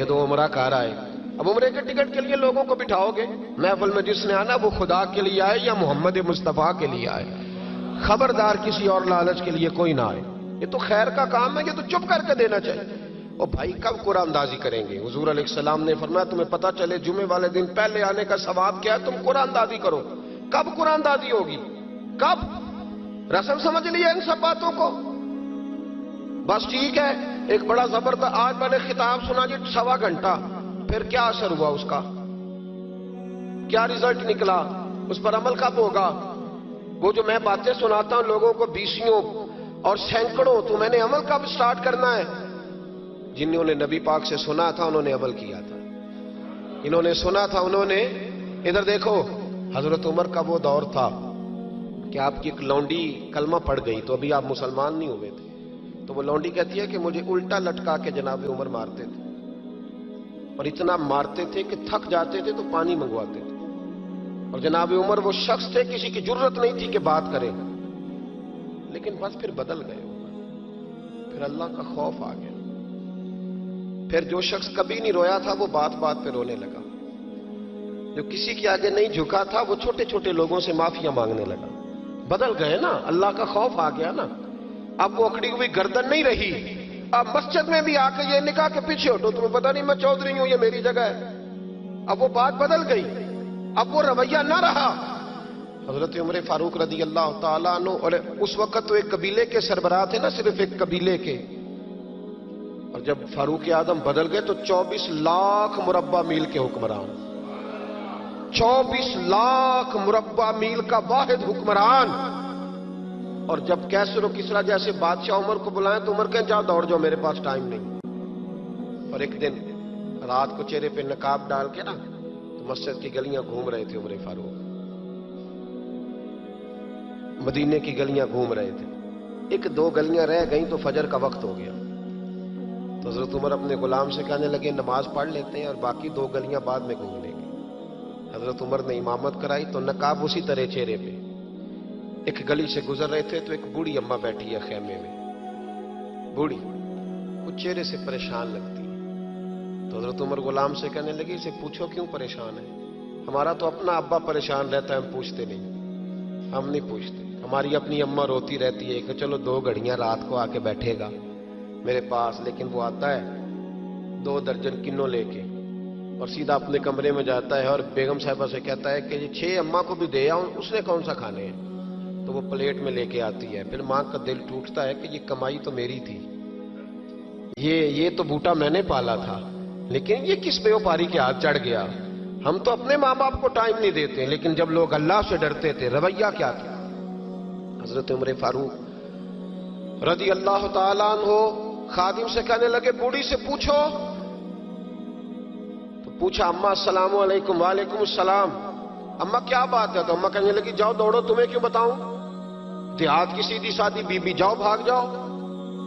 دے دو عمرہ کر آئے. اب عمرے کے ٹکٹ کے لیے لوگوں کو بٹھاؤ گے محفل میں؟ جس نے آنا وہ خدا کے لیے آئے یا محمد مصطفیٰ کے لیے آئے. خبردار کسی اور لالچ کے لیے کوئی نہ آئے. یہ تو خیر کا کام ہے, یہ تو چپ کر کے دینا چاہیے. اور بھائی کب قرآن اندازی کریں گے؟ حضور علیہ السلام نے فرمایا تمہیں پتہ چلے جمعے والے دن پہلے آنے کا ثواب کیا ہے, تم قرآن اندازی کرو. کب قرآن اندازی ہوگی؟ کب؟ رسم سمجھ لیا ان سب باتوں کو. بس ٹھیک ہے, ایک بڑا زبردست آج میں نے خطاب سنا جی 1.25 گھنٹہ, پھر کیا اثر ہوا اس کا؟ کیا رزلٹ نکلا؟ اس پر عمل کب ہوگا؟ وہ جو میں باتیں سناتا ہوں لوگوں کو بیسیوں اور سینکڑوں, تو میں نے عمل کب سٹارٹ کرنا ہے؟ جنہوں نے نبی پاک سے سنا تھا انہوں نے عمل کیا تھا. انہوں نے سنا تھا انہوں نے. ادھر دیکھو, حضرت عمر کا وہ دور تھا کہ آپ کی ایک لونڈی کلمہ پڑھ گئی تو ابھی آپ مسلمان نہیں ہوئے تھے, تو وہ لونڈی کہتی ہے کہ مجھے الٹا لٹکا کے جناب عمر مارتے تھے, اور اتنا مارتے تھے کہ تھک جاتے تھے تو پانی منگواتے تھے. اور جناب عمر وہ شخص تھے کسی کی جرت نہیں تھی کہ بات کرے, لیکن بس پھر بدل گئے عمر. پھر اللہ کا خوف آ گیا. پھر جو شخص کبھی نہیں رویا تھا وہ بات بات پہ رونے لگا. جو کسی کے آگے نہیں جھکا تھا وہ چھوٹے چھوٹے لوگوں سے معافیاں مانگنے لگا. بدل گئے نا, اللہ کا خوف آ گیا نا. اب وہ اکڑی ہوئی گردن نہیں رہی. اب مسجد میں بھی آ کے یہ نکاح کے پیچھے ہٹو, تمہیں پتہ نہیں میں چودھری ہوں, یہ میری جگہ ہے. اب وہ بات بدل گئی, اب وہ رویہ نہ رہا. حضرت عمر فاروق رضی اللہ تعالیٰ عنہ, اور اس وقت تو ایک قبیلے کے سربراہ تھے نا, صرف ایک قبیلے کے. اور جب فاروق اعظم بدل گئے تو 24 لاکھ مربع میل کے حکمران, 24 لاکھ مربع میل کا واحد حکمران. اور جب کیسر و کسرا جیسے بادشاہ عمر کو بلائیں تو عمر کہیں جاؤ دوڑ جاؤ, میرے پاس ٹائم نہیں. اور ایک دن رات کو چہرے پہ نقاب ڈال کے نا تو مسجد کی گلیاں گھوم رہے تھے عمر فاروق, مدینے کی گلیاں گھوم رہے تھے. 1-2 گلیاں رہ گئیں تو فجر کا وقت ہو گیا. تو حضرت عمر اپنے غلام سے کہنے لگے نماز پڑھ لیتے ہیں اور باقی 2 گلیاں بعد میں گھوم لیں گے. حضرت عمر نے امامت کرائی تو نقاب اسی طرح چہرے پہ. ایک گلی سے گزر رہے تھے تو ایک بوڑھی اماں بیٹھی ہے خیمے میں, بوڑھی, وہ چہرے سے پریشان لگتی ہے. تو حضرت عمر غلام سے کہنے لگے اسے پوچھو کیوں پریشان ہے؟ ہمارا تو اپنا ابا پریشان رہتا ہے, ہم پوچھتے نہیں. ہم نہیں پوچھتے. ہماری اپنی اماں روتی رہتی ہے کہ چلو 2 گھڑیاں رات کو آ کے بیٹھے گا میرے پاس, لیکن وہ آتا ہے 2 درجن کنوں لے کے اور سیدھا اپنے کمرے میں جاتا ہے اور بیگم صاحبہ سے کہتا ہے کہ یہ 6 اماں کو بھی دے آؤں, اس نے کون سا کھانے ہیں. تو وہ پلیٹ میں لے کے آتی ہے. پھر ماں کا دل ٹوٹتا ہے کہ یہ کمائی تو میری تھی, یہ تو بوٹا میں نے پالا تھا, لیکن یہ کس بیوپاری کے ہاتھ چڑھ گیا. ہم تو اپنے ماں باپ کو ٹائم نہیں دیتے, لیکن جب لوگ اللہ سے ڈرتے تھے رویہ کیا تھا. حضرت عمر فاروق رضی اللہ تعالیٰ عنہ خادم سے کہنے لگے بوڑھی سے پوچھو. تو پوچھا اماں السلام علیکم. وعلیکم السلام. اماں کیا بات ہے؟ تو اماں کہنے لگی جاؤ دوڑو, تمہیں کیوں بتاؤں, دیہات کی سیدھی سادی بی بی, جاؤ بھاگ جاؤ.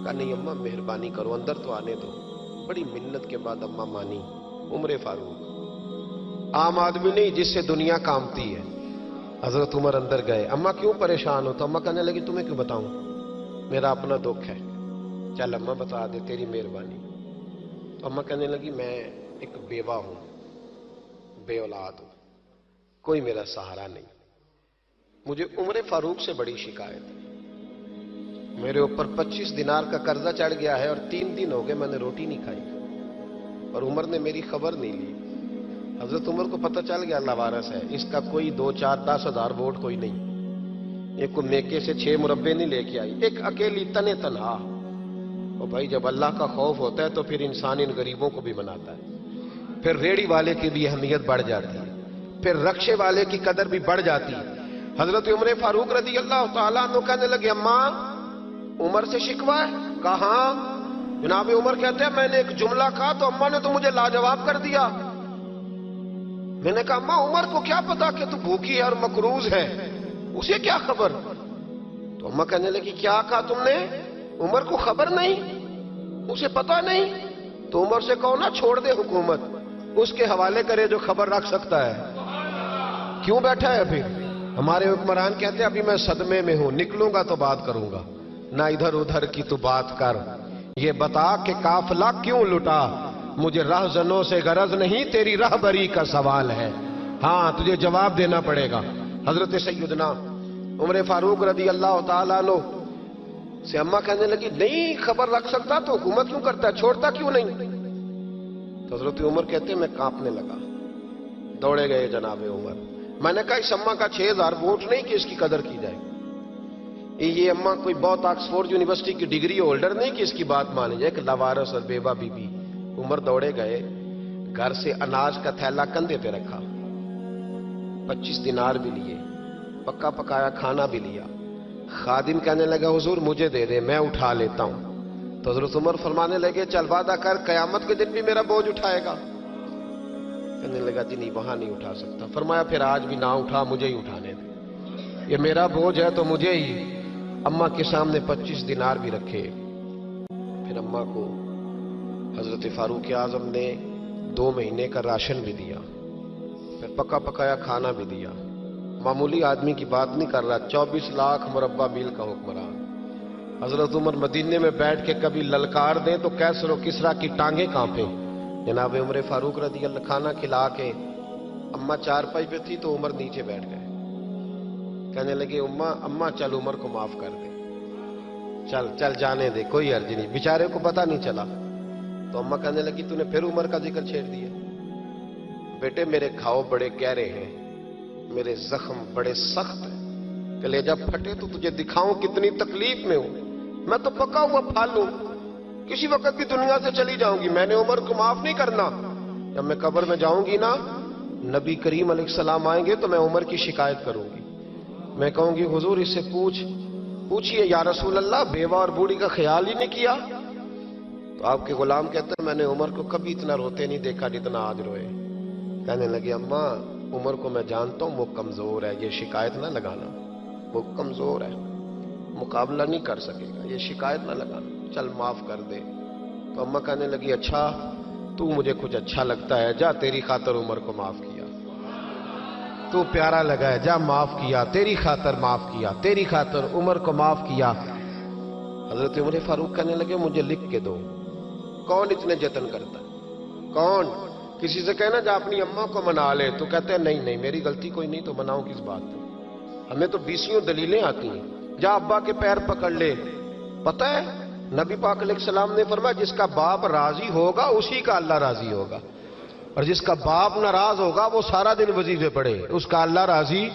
کہا نہیں اماں مہربانی کرو اندر تو آنے دو. بڑی منت کے بعد اماں مانی. عمر فاروق عام آدمی نہیں جس سے دنیا کامتی ہے. حضرت عمر اندر گئے. اماں کیوں پریشان ہو؟ تو اماں کہنے لگی تمہیں کیوں بتاؤں, میرا اپنا دکھ ہے. چل اماں بتا دے, تیری مہربانی. تو اماں کہنے لگی میں ایک بیوہ ہوں, بے اولاد ہوں, کوئی میرا سہارا نہیں. مجھے عمر فاروق سے بڑی شکایت ہے. میرے اوپر 25 دینار کا قرضہ چڑھ گیا ہے اور 3 دن ہو گئے میں نے روٹی نہیں کھائی, اور عمر نے میری خبر نہیں لی. حضرت عمر کو پتہ چل گیا لوارث ہے, اس کا کوئی 2, 4, 10 ہزار ووٹ کوئی نہیں. ایک کو میکے سے 6 مربے نہیں لے کے آئی, ایک اکیلی تنے تنہا. اور بھائی جب اللہ کا خوف ہوتا ہے تو پھر انسان ان غریبوں کو بھی مناتا ہے. پھر ریڑی والے کی بھی اہمیت بڑھ جاتی ہے, پھر رکشے والے کی قدر بھی بڑھ جاتی ہے. حضرت عمر فاروق رضی اللہ تعالیٰ عنہ کہنے لگے اماں عمر سے شکوہ ہے؟ کہاں؟ جناب عمر کہتے ہیں میں نے ایک جملہ کہا تو اماں نے تو مجھے لاجواب کر دیا. میں نے کہا اماں عمر کو کیا پتا کہ تو بھوکی ہے اور مقروض ہے, اسے کیا خبر؟ تو اماں کہنے لگی کیا کہا تم نے؟ عمر کو خبر نہیں, اسے پتا نہیں. تو عمر سے کہو نا چھوڑ دے حکومت, اس کے حوالے کرے جو خبر رکھ سکتا ہے. کیوں بیٹھا ہے پھر؟ ہمارے حکمران کہتے ہیں ابھی میں صدمے میں ہوں, نکلوں گا تو بات کروں گا, نہ ادھر ادھر کی تو بات کر, یہ بتا کہ قافلہ کیوں لٹا, مجھے راہزنوں سے غرض نہیں، تیری راہبری کا سوال ہے. ہاں تجھے جواب دینا پڑے گا. حضرت سیدنا عمر فاروق رضی اللہ تعالیٰ عنہ سے اماں کہنے لگی نہیں خبر رکھ سکتا تو حکومت کیوں کرتا ہے، چھوڑتا کیوں نہیں؟ تو حضرت عمر کہتے ہیں میں کانپنے لگا. دوڑے گئے جناب عمر. میں نے کہا اس اماں کا 6000 ووٹ نہیں کہ اس کی قدر کی جائے. یہ اماں کوئی بہت آکسفورڈ یونیورسٹی کی ڈگری ہولڈر نہیں کہ اس کی بات مانی جائے. کہ لاوارث اور بیوہ بی بی. عمر دوڑے گئے، گھر سے اناج کا تھیلا کندھے پہ رکھا، 25 دینار بھی لیے، پکا پکایا کھانا بھی لیا. خادم کہنے لگا حضور مجھے دے دے میں اٹھا لیتا ہوں. تو حضرت عمر فرمانے لگے چل وعدہ کر قیامت کے دن بھی میرا بوجھ اٹھائے گا. کہنے لگا جی نہیں وہاں نہیں اٹھا سکتا. فرمایا پھر آج بھی نہ اٹھا، مجھے ہی اٹھانے دے، یہ میرا بوجھ ہے تو مجھے ہی. اماں کے سامنے 25 دینار بھی رکھے. پھر اماں کو حضرت فاروق اعظم نے 2 مہینے کا راشن بھی دیا، پھر پکا پکایا کھانا بھی دیا. معمولی آدمی کی بات نہیں کر رہا، 24 لاکھ مربع میل کا حکمران. حضرت عمر مدینے میں بیٹھ کے کبھی للکار دیں تو کیسر و کسریٰ کی ٹانگیں کانپیں. جناب عمر فاروق رضی اللہ کھانا کھلا کے اماں چارپائی پہ تھی تو عمر نیچے بیٹھ گئے. کہنے لگے اماں چل عمر کو معاف کر دے، چل چل جانے دے، کوئی عرض نہیں، بیچارے کو پتہ نہیں چلا. تو اماں کہنے لگی تو نے پھر عمر کا ذکر چھیڑ دیا. بیٹے میرے گھاؤ بڑے گہرے ہیں، میرے زخم بڑے سخت ہیں، کلیجہ پھٹے تو تجھے دکھاؤں کتنی تکلیف میں ہوں. میں تو پکا ہوا پھل ہوں، کسی وقت بھی دنیا سے چلی جاؤں گی. میں نے عمر کو معاف نہیں کرنا. جب میں قبر میں جاؤں گی نا، نبی کریم علیہ السلام آئیں گے تو میں عمر کی شکایت کروں گی. میں کہوں گی حضور اس سے پوچھئے یا رسول اللہ بیوہ اور بوڑھی کا خیال ہی نہیں کیا. تو آپ کے غلام کہتے ہیں میں نے عمر کو کبھی اتنا روتے نہیں دیکھا جتنا آج روئے. کہنے لگے اماں عمر کو میں جانتا ہوں وہ کمزور ہے، یہ شکایت نہ لگانا، وہ کمزور ہے، مقابلہ نہیں کر سکے گا، یہ شکایت نہ لگانا، چل معاف کر دے. تو اماں کہنے لگی اچھا تو مجھے کچھ اچھا لگتا ہے، جا تیری خاطر عمر کو معاف کیا. تو پیارا لگا ہے، جا معاف کیا، تیری خاطر معاف کیا، تیری خاطر عمر کو معاف کیا. حضرت عمر فاروق کہنے لگے مجھے لکھ کے دو. کون اتنے جتن کرتا ہے؟ کون؟ کسی سے کہنا جا اپنی اماں کو منا لے تو کہتے ہیں نہیں نہیں میری غلطی کوئی نہیں تو مناؤں کس بات پہ. ہمیں تو 20 دلیلیں آتی ہیں. جا ابا کے پیر پکڑ لے. پتہ ہے نبی پاک علیہ السلام نے فرمایا جس کا باپ راضی ہوگا اسی کا اللہ راضی ہوگا، اور جس کا باپ ناراض ہوگا وہ سارا دن وظیفے پڑھے اس کا اللہ راضی.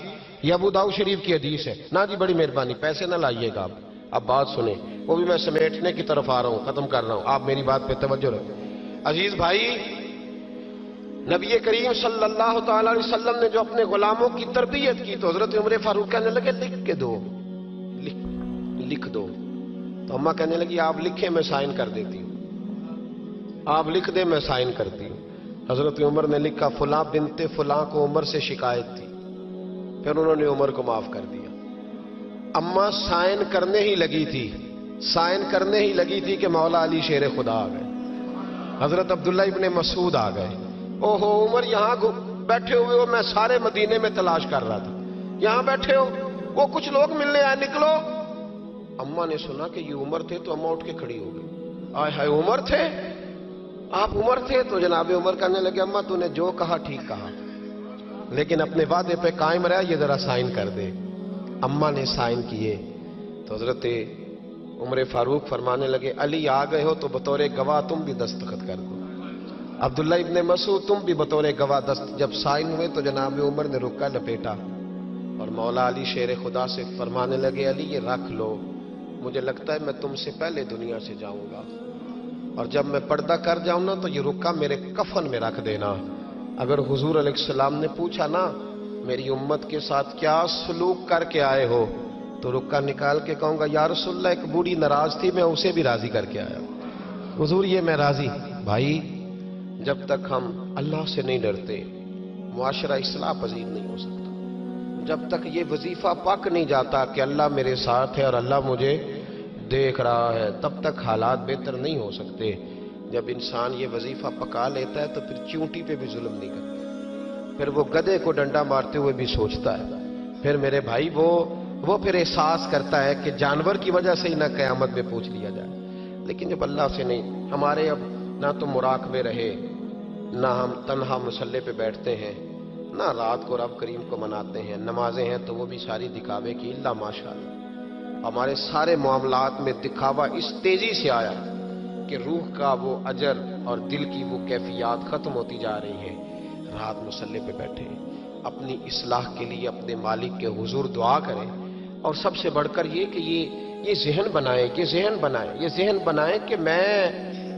یہ ابو داؤد شریف کی حدیث ہے. نا جی بڑی مہربانی پیسے نہ لائیے گا آپ. اب بات سنیں، وہ بھی میں سمیٹنے کی طرف آ رہا ہوں، ختم کر رہا ہوں، آپ میری بات پہ توجہ رکھیں. عزیز بھائی، نبی کریم صلی اللہ تعالی علیہ وسلم نے جو اپنے غلاموں کی تربیت کی تو حضرت عمر فاروق کہنے لگے لکھ کے دو، لکھ دو. تو اماں کہنے لگی آپ لکھیں میں سائن کر دیتی ہوں، آپ لکھ دیں میں سائن کرتی ہوں. حضرت عمر نے لکھا فلاں بنت فلاں کو عمر سے شکایت تھی. پھر انہوں نے عمر کو معاف کر دیا. اماں سائن کرنے ہی لگی تھی کہ مولا علی شیر خدا آ گئے، حضرت عبداللہ ابن مسعود آ گئے. اوہو عمر یہاں بیٹھے ہوئے ہو، میں سارے مدینے میں تلاش کر رہا تھا، یہاں بیٹھے ہو، وہ کچھ لوگ ملنے آئے، نکلو. اماں نے سنا کہ یہ عمر تھے تو اماں اٹھ کے کھڑی ہو گئی. آئے ہائے عمر تھے، آپ عمر تھے؟ تو جناب عمر کہنے لگے اماں تو نے جو کہا ٹھیک کہا، لیکن اپنے وعدے پہ قائم رہا، یہ ذرا سائن کر دے. اماں نے سائن کیے تو حضرت عمر فاروق فرمانے لگے علی آ گئے ہو تو بطور گواہ تم بھی دستخط کر دو. عبداللہ ابن مسعود تم بھی بطور گواہ جب سائن ہوئے تو جناب عمر نے رکا لپیٹا اور مولا علی شیر خدا سے فرمانے لگے علی یہ رکھ لو، مجھے لگتا ہے میں تم سے پہلے دنیا سے جاؤں گا، اور جب میں پردہ کر جاؤں نا تو یہ رکا میرے کفن میں رکھ دینا. اگر حضور علیہ السلام نے پوچھا نا میری امت کے ساتھ کیا سلوک کر کے آئے ہو تو رکا نکال کے کہوں گا یا رسول اللہ ایک بوڑھی ناراض تھی میں اسے بھی راضی کر کے آیا حضور، یہ میں راضی. بھائی جب تک ہم اللہ سے نہیں ڈرتے معاشرہ اصلاح پذیر نہیں ہو سکتا. جب تک یہ وظیفہ پک نہیں جاتا کہ اللہ میرے ساتھ ہے اور اللہ مجھے دیکھ رہا ہے تب تک حالات بہتر نہیں ہو سکتے. جب انسان یہ وظیفہ پکا لیتا ہے تو پھر چونٹی پہ بھی ظلم نہیں کرتا، پھر وہ گدھے کو ڈنڈا مارتے ہوئے بھی سوچتا ہے. پھر میرے بھائی وہ پھر احساس کرتا ہے کہ جانور کی وجہ سے ہی نہ قیامت میں پوچھ لیا جائے. لیکن جب اللہ سے نہیں، ہمارے اب نہ تو مراقبے رہے، نہ ہم تنہا مصلی پہ بیٹھتے ہیں، نہ رات کو رب کریم کو مناتے ہیں، نمازیں ہیں تو وہ بھی ساری دکھاوے کی، اللہ ماشاءاللہ ہمارے سارے معاملات میں دکھاوا اس تیزی سے آیا کہ روح کا وہ اجر اور دل کی وہ کیفیات ختم ہوتی جا رہی ہیں۔ رات مصلی پہ بیٹھے اپنی اصلاح کے لیے اپنے مالک کے حضور دعا کریں، اور سب سے بڑھ کر یہ کہ یہ ذہن بنائیں، یہ ذہن بنائیں کہ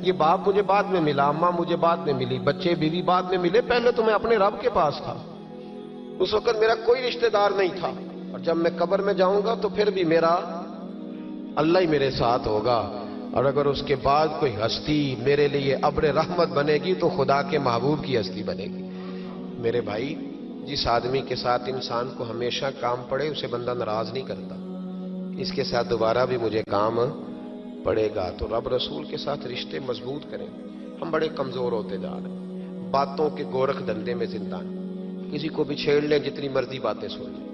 یہ باپ مجھے بعد میں ملا، اماں مجھے بعد میں ملی، بچے بیوی بعد میں ملے، پہلے تو میں اپنے رب کے پاس تھا، اس وقت میرا کوئی رشتہ دار نہیں تھا، اور جب میں قبر میں جاؤں گا تو پھر بھی میرا اللہ ہی میرے ساتھ ہوگا، اور اگر اس کے بعد کوئی ہستی میرے لیے ابر رحمت بنے گی تو خدا کے محبوب کی ہستی بنے گی۔ میرے بھائی، جس آدمی کے ساتھ انسان کو ہمیشہ کام پڑے اسے بندہ ناراض نہیں کرتا، اس کے ساتھ دوبارہ بھی مجھے کام پڑے گا، تو رب رسول کے ساتھ رشتے مضبوط کریں۔ ہم بڑے کمزور ہوتے جا رہے ہیں، باتوں کے گورکھ دھندے میں زندہ ہیں، کسی کو بھی چھیڑ لیں، جتنی مرضی باتیں سن لیں،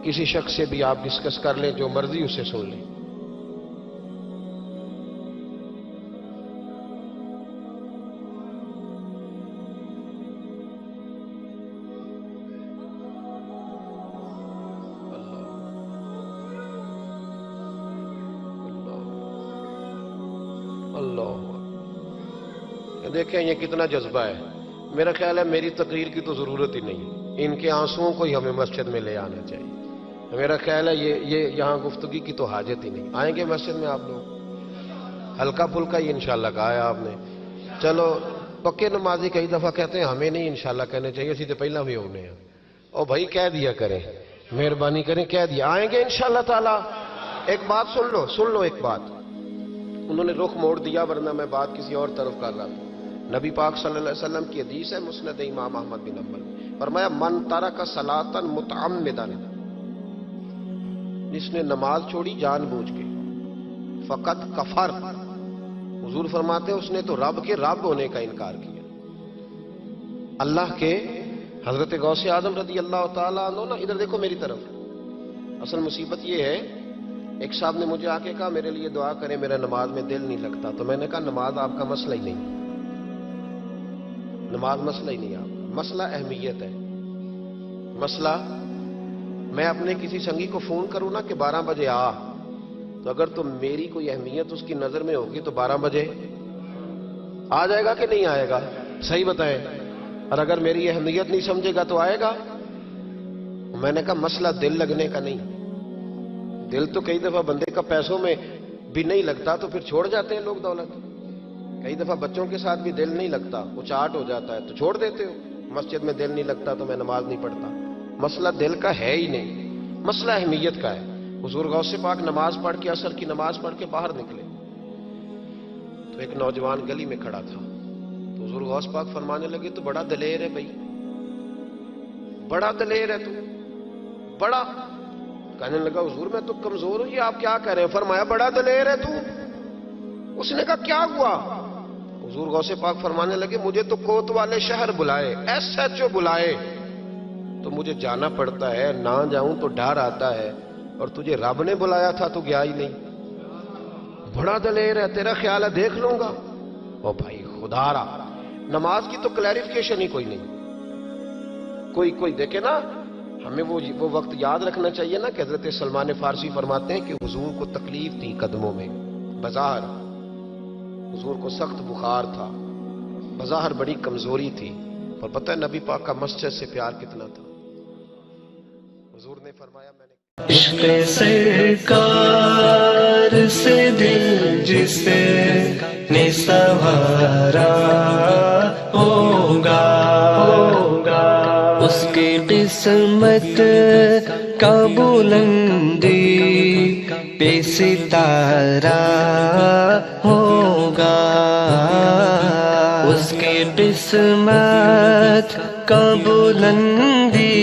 کسی شخص سے بھی آپ ڈسکس کر لیں، جو مرضی اسے سن لیں۔ اللہ دیکھیں یہ کتنا جذبہ ہے، میرا خیال ہے میری تقریر کی تو ضرورت ہی نہیں، ان کے آنسوؤں کو ہی ہمیں مسجد میں لے آنا چاہیے، میرا خیال ہے یہ یہاں گفتگی کی تو حاجت ہی نہیں۔ آئیں گے مسجد میں آپ لوگ؟ ہلکا پھلکا ہی انشاءاللہ کہا ہے آپ نے، چلو پکے نمازی کئی دفعہ کہتے ہیں ہمیں نہیں انشاءاللہ کہنے چاہیے، اسی تو پہلا بھی ہونے ہیں، اور بھائی کہہ دیا کریں، مہربانی کریں کہہ دیا، آئیں گے انشاءاللہ تعالی۔ ایک بات سن لو ایک بات، انہوں نے رخ موڑ دیا ورنہ میں بات کسی اور طرف کر رہا تھا۔ نبی پاک صلی اللہ علیہ وسلم کی حدیث ہے مسند امام احمد بن حنبل، فرمایا من ترک صلاۃ متعمدا، جس نے نماز چھوڑی جان بوجھ کے، فقط کفر، حضور فرماتے ہیں اس نے تو رب کے رب ہونے کا انکار کیا۔ اللہ کے حضرت غوث اعظم رضی اللہ تعالیٰ عنہ نا، ادھر دیکھو میری طرف، اصل مصیبت یہ ہے، ایک صاحب نے مجھے آ کے کہا میرے لیے دعا کریں، میرا نماز میں دل نہیں لگتا، تو میں نے کہا نماز آپ کا مسئلہ ہی نہیں، نماز مسئلہ ہی نہیں آپ کا، مسئلہ اہمیت ہے۔ مسئلہ میں اپنے کسی سنگی کو فون کروں نا کہ 12 بجے آ، تو اگر تو میری کوئی اہمیت اس کی نظر میں ہوگی تو 12 بجے آ جائے گا کہ نہیں آئے گا؟ صحیح بتائیں، اور اگر میری اہمیت نہیں سمجھے گا تو آئے گا؟ میں نے کہا مسئلہ دل لگنے کا نہیں، دل تو کئی دفعہ بندے کا پیسوں میں بھی نہیں لگتا تو پھر چھوڑ جاتے ہیں لوگ دولت، کئی دفعہ بچوں کے ساتھ بھی دل نہیں لگتا، وہ چاٹ ہو جاتا ہے تو چھوڑ دیتے ہو، مسجد میں دل نہیں لگتا تو میں نماز نہیں پڑھتا۔ مسئلہ دل کا ہے ہی نہیں، مسئلہ اہمیت کا ہے۔ حضور غوث پاک نماز پڑھ کے، عصر کی نماز پڑھ کے باہر نکلے تو ایک نوجوان گلی میں کھڑا تھا، تو حضور غوث پاک فرمانے لگے تو بڑا دلیر ہے بھائی، بڑا دلیر ہے تو، بڑا۔ کہنے لگا حضور میں تو کمزور ہوں، یہ آپ کیا کہہ رہے ہیں؟ فرمایا بڑا دلیر ہے تو۔ اس نے کہا کیا ہوا؟ حضور غوث پاک فرمانے لگے مجھے تو کوت والے شہر بلائے، SHO بلائے تو مجھے جانا پڑتا ہے، نہ جاؤں تو ڈر آتا ہے، اور تجھے رب نے بلایا تھا تو گیا ہی نہیں، بڑا دلیر ہے، تیرا خیال ہے دیکھ لوں گا۔ او بھائی خدا را، نماز کی تو کلیریفیکیشن ہی کوئی نہیں، کوئی دیکھے نا، ہمیں وہ وقت یاد رکھنا چاہیے نا کہ حضرت سلمان فارسی فرماتے ہیں کہ حضور کو تکلیف تھی قدموں میں، بظاہر حضور کو سخت بخار تھا، بظاہر بڑی کمزوری تھی، اور پتہ ہے نبی پاک کا مسجد سے پیار کتنا تھا۔ حضور نے فرمایا میں نے عشق سرکار سے دل جس نے سنوارا ہوگا، اس کی قسمت کا بلندی پہ ستارہ ہوگا، اس کی قسمت کا بلندی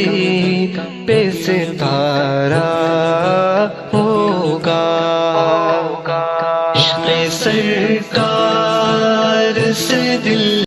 پہ ستارہ